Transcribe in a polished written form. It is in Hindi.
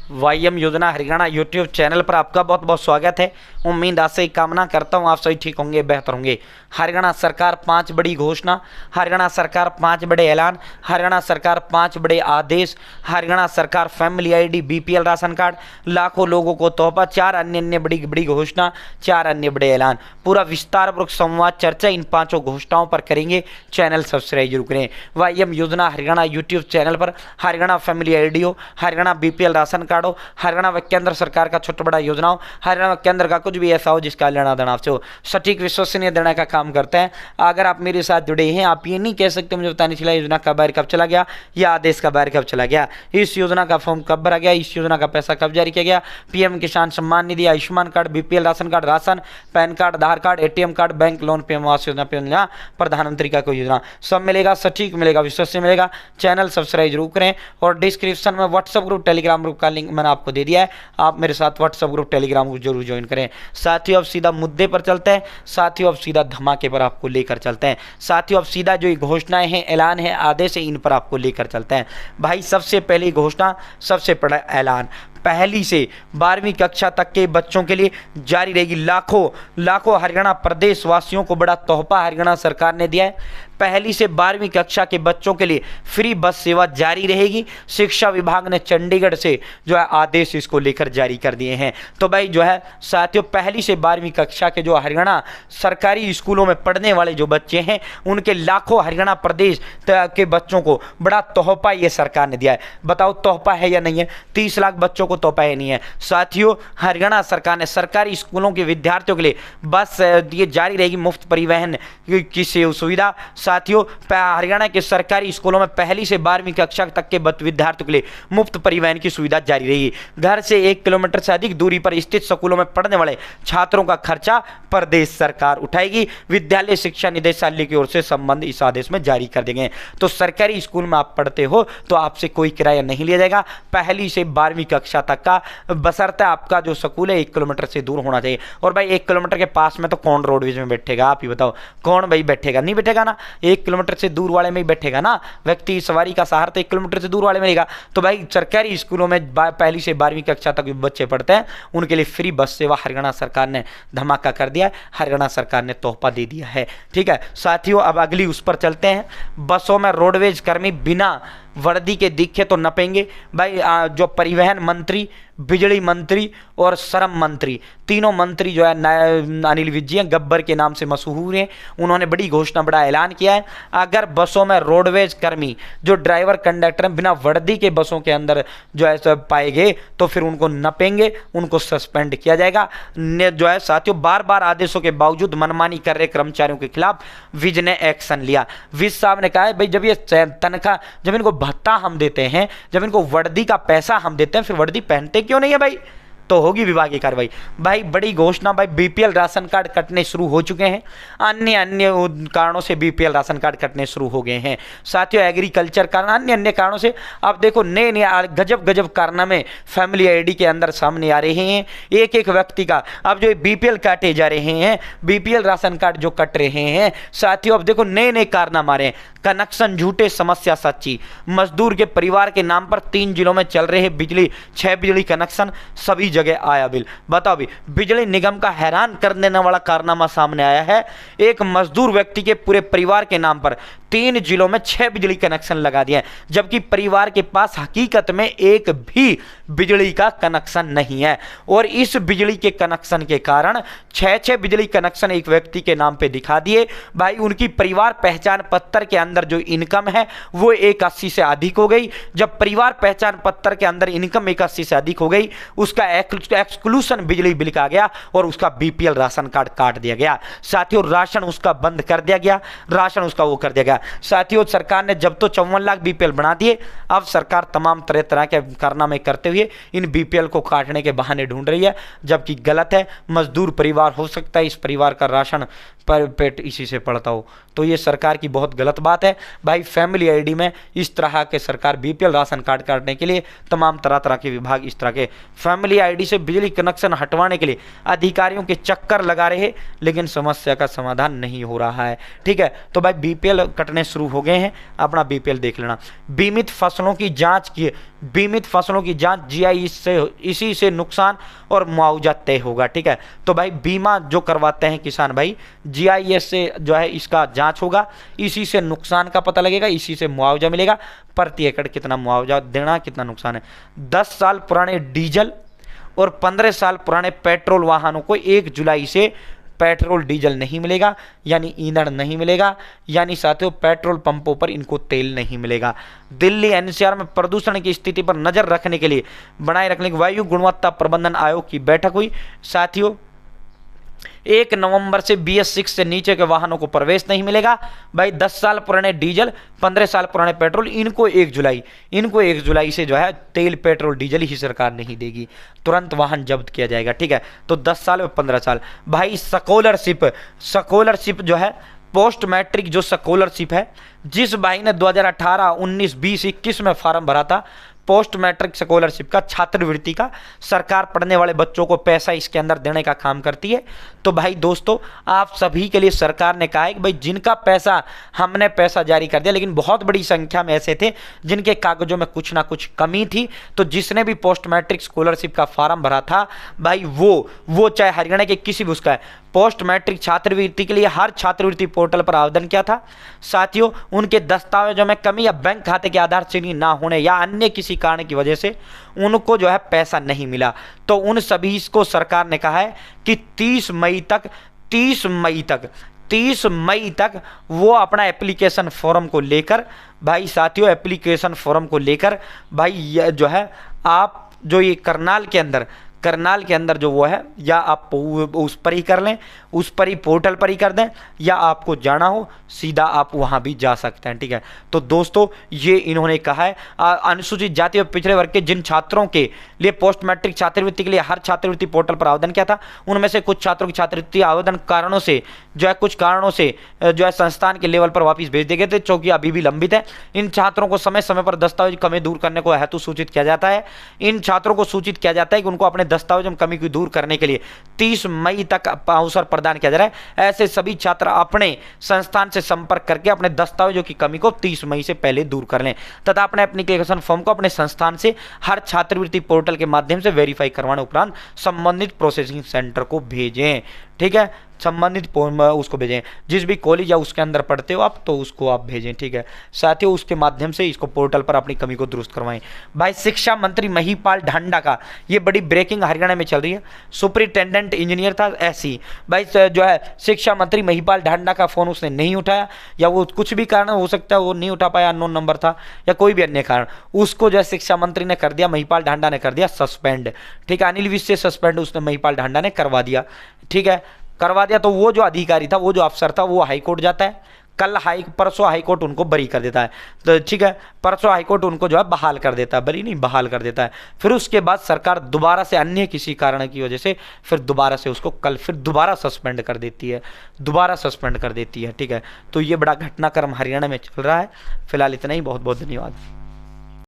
वाईएम योजना हरियाणा यूट्यूब चैनल पर आपका बहुत बहुत स्वागत है। उम्मीद आशा ही कामना करता हूं आप सभी ठीक होंगे, बेहतर होंगे। हरियाणा सरकार 5 बड़ी घोषणा, हरियाणा सरकार 5 बड़े ऐलान, हरियाणा सरकार 5 बड़े आदेश, हरियाणा सरकार family ID, BPL ration card, लाखों लोगों को तोहफा, 4 अन्य बड़ी बड़ी घोषणा, 4 अन्य बड़े ऐलान। पूरा विस्तारपूर्वक संवाद चर्चा इन 5 घोषणाओं पर करेंगे। चैनल सब्सक्राइब जरूर करें। वाईएम योजना हरियाणा यूट्यूब चैनल पर हरियाणा फैमिली आईडी हो, हरियाणा बीपीएल राशन कार्ड हो, हरियाणा व केंद्र सरकार का छोटा बड़ा योजना हो, हरियाणा व केंद्र का कुछ भी ऐसा हो जिसका लेना देना आपसे हो, सटीक विश्वसनीय देने का काम करते हैं। अगर आप मेरे साथ जुड़े हैं, आप ये नहीं कह सकते मुझे पता नहीं चला योजना का बाहर कब चला गया या आदेश का बाहर कब चला गया, इस योजना का फॉर्म कब भरा गया, इस योजना का पैसा कब जारी किया गया, PM Kisan Samman Nidhi, Ayushman card, BPL ration card, ration, PAN card, Aadhaar card, ATM card, bank loan, PM Awas Yojana, प्रधानमंत्री का कोई योजना, सब मिलेगा, सटीक मिलेगा, विश्वसनीय मिलेगा। चैनल सब्सक्राइब जरूर करें और डिस्क्रिप्शन में व्हाट्सएप ग्रुप, टेलीग्राम ग्रुप का लिंक मैंने आपको दे दिया है। आप मेरे साथ व्हाट्सएप ग्रुप, टेलीग्राम ग्रुप जरूर ज्वाइन करें। साथियों, अब सीधा मुद्दे पर चलते हैं। साथियों, अब सीधा धमाके पर आपको लेकर चलते हैं। साथियों, अब सीधा जो घोषणाएं हैं, ऐलान है, आदेश है, इन पर आपको लेकर चलते हैं। भाई, सबसे पहली घोषणा, सबसे बड़ा ऐलान, पहली से 12वीं कक्षा तक के बच्चों के लिए जारी रहेगी। लाखों हरियाणा प्रदेश वासियों को बड़ा तोहफा हरियाणा सरकार ने दिया है। पहली से 12वीं कक्षा के बच्चों के लिए फ्री बस सेवा जारी रहेगी। शिक्षा विभाग ने चंडीगढ़ से जो है आदेश इसको लेकर जारी कर दिए हैं। तो भाई जो है साथियों, पहली से 12वीं कक्षा के जो हरियाणा सरकारी स्कूलों में पढ़ने वाले जो बच्चे हैं, उनके लाखों हरियाणा प्रदेश के बच्चों को बड़ा तोहफा ये सरकार ने दिया है। बताओ तोहफा है या नहीं है? 30 लाख बच्चों को तोहफा है नहीं है? साथियों, हरियाणा सरकार ने सरकारी स्कूलों के विद्यार्थियों के लिए बस ये जारी रहेगी, मुफ्त परिवहन की सुविधा। साथियों, हरियाणा के सरकारी स्कूलों में पहली से 12वीं कक्षा तक के विद्यार्थियों के लिए मुफ्त परिवहन की सुविधा जारी रहेगी। घर से 1 किलोमीटर से अधिक दूरी पर स्थित स्कूलों में पढ़ने वाले छात्रों का खर्चा प्रदेश सरकार उठाएगी। विद्यालय शिक्षा निदेशालय की ओर से संबंध इस आदेश में जारी कर देंगे। तो सरकारी स्कूल में आप पढ़ते हो तो आपसे कोई किराया नहीं लिया जाएगा पहली से 12वीं कक्षा तक का, बशर्ते आपका जो स्कूल है 1 किलोमीटर से दूर होना चाहिए। और भाई 1 किलोमीटर के पास में तो कौन रोडवेज में बैठेगा? आप ही बताओ, कौन भाई बैठेगा? नहीं बैठेगा ना। 1 किलोमीटर से दूर वाले में ही बैठेगा ना व्यक्ति। सवारी का सहारा तो 1 किलोमीटर से दूर वाले में रहेगा। तो भाई सरकारी स्कूलों में पहली से 12वीं कक्षा तक बच्चे पढ़ते हैं, उनके लिए फ्री बस सेवा हरियाणा सरकार ने धमाका कर दिया है। हरियाणा सरकार ने तोहफा दे दिया है। ठीक है साथियों, अब अगली उस पर चलते हैं। बसों में रोडवेज कर्मी बिना वर्दी के दिखे तो नपेंगे। भाई जो परिवहन मंत्री, बिजली मंत्री और श्रम मंत्री, तीनों मंत्री जो है अनिल विज हैं, गब्बर के नाम से मशहूर हैं, उन्होंने बड़ी घोषणा, बड़ा ऐलान किया है। अगर बसों में रोडवेज कर्मी जो ड्राइवर कंडक्टर बिना वर्दी के बसों के अंदर जो है पाए गए तो फिर उनको नपेंगे, उनको सस्पेंड किया जाएगा। जो है साथियों, बार बार आदेशों के बावजूद मनमानी कर रहे कर्मचारियों के खिलाफ विज ने एक्शन लिया। विज साहब ने कहा है भाई, जब ये तनख्वाह, जब इनको भत्ता हम देते हैं, जब इनको वर्दी का पैसा हम देते हैं, फिर वर्दी पहनते क्यों नहीं है भाई? तो होगी विभागीय कार्रवाई। भाई बड़ी घोषणा, भाई बीपीएल राशन कार्ड कटने शुरू हो चुके हैं। अन्य कारणों से बीपीएल राशन कार्ड कटने शुरू हो गए हैं। साथियों, एग्रीकल्चर कारण, अन्य कारणों से आप देखो नए गजब कारनामे फैमिली आईडी के अंदर सामने आ रहे हैं। एक व्यक्ति का अब जो बीपीएल काटे जा रहे हैं, बीपीएल राशन कार्ड जो कट रहे हैं साथियों, अब देखो नए कारनामे आ रहे हैं। कनेक्शन झूठे, समस्या सच्ची। मजदूर के परिवार के नाम पर 3 जिलों में चल रहे 6 बिजली कनेक्शन, सभी जगह आया बिल। बताओ भी, बिजली निगम का हैरान कर देने वाला कारनामा सामने आया है। एक मजदूर व्यक्ति के पूरे परिवार के नाम पर 3 जिलों में 6 बिजली कनेक्शन लगा दिए, जबकि परिवार के पास हकीकत में एक भी बिजली का कनेक्शन नहीं है। और इस बिजली के कनेक्शन के कारण 6 बिजली कनेक्शन एक व्यक्ति के नाम पे दिखा दिए। भाई उनकी परिवार पहचान पत्र के अंदर जो इनकम है वो 180 से अधिक हो गई। जब परिवार पहचान पत्र के अंदर इनकम 180 से अधिक हो गई, उसका एक्सक्लूशन बिजली बिल का गया और उसका बीपीएल राशन कार्ड काट दिया गया। साथियों, राशन उसका बंद कर दिया गया, राशन उसका वो कर दिया गया। साथियों, सरकार ने जब तो 54 लाख बीपीएल बना दिए, अब सरकार तमाम तरह के कारनामे करते हुए इन बीपीएल को काटने के बहाने ढूंढ रही है, जबकि गलत है। मजदूर परिवार हो सकता है, इस परिवार का राशन पर पेट इसी से पड़ता हो, तो ये सरकार की बहुत गलत बात है। भाई फैमिली आईडी में इस तरह के सरकार बीपीएल राशन कार्ड काटने के लिए तमाम तरह के विभाग इस तरह के फैमिली आईडी बीपीआईडी से बिजली कनेक्शन हटवाने के लिए अधिकारियों के चक्कर लगा रहे, लेकिन समस्या का समाधान नहीं हो रहा है। ठीक है, तो भाई बीपीएल कटने शुरू हो गए हैं, अपना बीपीएल देख लेना। बीमित फसलों की जांच की, बीमित फसलों की जांच जीआई से, इसी से नुकसान और मुआवजा तय होगा। ठीक है, तो भाई बीमा जो करवाते हैं किसान भाई, जीआईएस से जो है इसका जांच होगा, इसी से नुकसान का पता लगेगा, इसी से मुआवजा मिलेगा, प्रति एकड़ कितना मुआवजा देना, कितना नुकसान है। 10 साल पुराने डीजल और 15 साल पुराने पेट्रोल वाहनों को 1 जुलाई से पेट्रोल डीजल नहीं मिलेगा, यानी ईंधन नहीं मिलेगा, यानी साथियों पेट्रोल पंपों पर इनको तेल नहीं मिलेगा। दिल्ली एनसीआर में प्रदूषण की स्थिति पर नजर रखने के लिए बनाए रखने के वायु गुणवत्ता प्रबंधन आयोग की बैठक हुई। साथियों 1 नवंबर से BS6 से नीचे के वाहनों को प्रवेश नहीं मिलेगा। भाई 10 साल पुराने डीजल, 15 साल पुराने पेट्रोल, इनको 1 जुलाई से जो है तेल पेट्रोल डीजल ही सरकार नहीं देगी, तुरंत वाहन जब्त किया जाएगा। ठीक है, तो 10 साल और 15 साल। भाई स्कॉलरशिप जो है, पोस्ट मैट्रिक जो स्कॉलरशिप है, जिस भाई ने 2018, 19, 20, 21 में फॉर्म भरा था पोस्ट मैट्रिक स्कॉलरशिप का, छात्रवृत्ति का, सरकार पढ़ने वाले बच्चों को पैसा इसके अंदर देने का काम करती है। तो भाई दोस्तों आप सभी के लिए सरकार ने कहा है कि भाई जिनका पैसा, हमने पैसा जारी कर दिया, लेकिन बहुत बड़ी संख्या में ऐसे थे जिनके कागजों में कुछ ना कुछ कमी थी, तो जिसने भी पोस्ट मैट्रिक स्कॉलरशिप का फॉर्म भरा था भाई वो चाहे हरियाणा के किसी भी उसका है, पोस्ट मैट्रिक छात्रवृत्ति के लिए हर छात्रवृत्ति पोर्टल पर आवेदन किया था। साथियों उनके दस्तावेजों में कमी या बैंक खाते के आधार चिन्ह ना होने या अन्य किसी कारण की वजह से उनको जो है पैसा नहीं मिला, तो उन सभी को सरकार ने कहा है कि 30 मई तक वो अपना एप्लीकेशन फॉर्म को लेकर, भाई साथियों एप्लीकेशन फॉर्म को लेकर भाई जो है आप जो ये करनाल के अंदर जो वो है, या आप उस पर ही कर लें, उस पर ही पोर्टल पर ही कर दें, या आपको जाना हो सीधा आप वहां भी जा सकते हैं। ठीक है, तो दोस्तों ये इन्होंने कहा है अनुसूचित जाति और पिछड़े वर्ग के जिन छात्रों के लिए पोस्ट मैट्रिक छात्रवृत्ति के लिए हर छात्रवृत्ति पोर्टल पर आवेदन किया था, उनमें से कुछ छात्रों की छात्रवृत्ति आवेदन कारणों से कुछ कारणों से जो है संस्थान के लेवल पर वापस भेज दिए गए थे, जो कि अभी भी लंबित है। इन छात्रों को समय समय पर दस्तावेज कमी दूर करने को हेतु सूचित किया जाता है। इन छात्रों को सूचित किया जाता है कि उनको अपने दस्तावेज में कमी को दूर करने के लिए 30 मई तक अवसर प्रदान किया जा रहा है। ऐसे सभी छात्र अपने संस्थान से संपर्क करके अपने दस्तावेजों की कमी को 30 मई से पहले दूर कर लें तथा अपने एप्लीकेशन फॉर्म को अपने संस्थान से हर छात्रवृत्ति पोर्टल के माध्यम से वेरीफाई करवाने उपरांत संबंधित प्रोसेसिंग सेंटर को भेजें। ठीक है, संबंधित उसको भेजें, जिस भी कॉलेज या उसके अंदर पढ़ते हो आप, तो उसको आप भेजें। ठीक है साथियों, उसके माध्यम से इसको पोर्टल पर अपनी कमी को दुरुस्त करवाएं। भाई शिक्षा मंत्री महिपाल ढांडा का ये बड़ी ब्रेकिंग हरियाणा में चल रही है। सुपरिटेंडेंट इंजीनियर था ऐसी, भाई जो है शिक्षा मंत्री महिपाल ढांडा का फोन उसने नहीं उठाया, या वो कुछ भी कारण हो सकता है वो नहीं उठा पाया, अननोन नंबर था या कोई भी अन्य कारण, उसको जो है शिक्षा मंत्री ने कर दिया, महिपाल ढांडा ने कर दिया सस्पेंड। ठीक है, अनिल विज से सस्पेंड उसने महिपाल ढांडा ने करवा दिया। ठीक है, करवा दिया तो वो जो अधिकारी था, वो जो अफसर था, वो हाईकोर्ट जाता है। परसों हाईकोर्ट उनको बरी कर देता है। तो ठीक है, परसों हाईकोर्ट उनको जो है बहाल कर देता है, बरी नहीं बहाल कर देता है। फिर उसके बाद सरकार दोबारा से अन्य किसी कारण की वजह से फिर दोबारा से उसको फिर दोबारा सस्पेंड कर देती है। ठीक है, तो ये बड़ा घटनाक्रम हरियाणा में चल रहा है। फिलहाल इतना ही, बहुत बहुत धन्यवाद।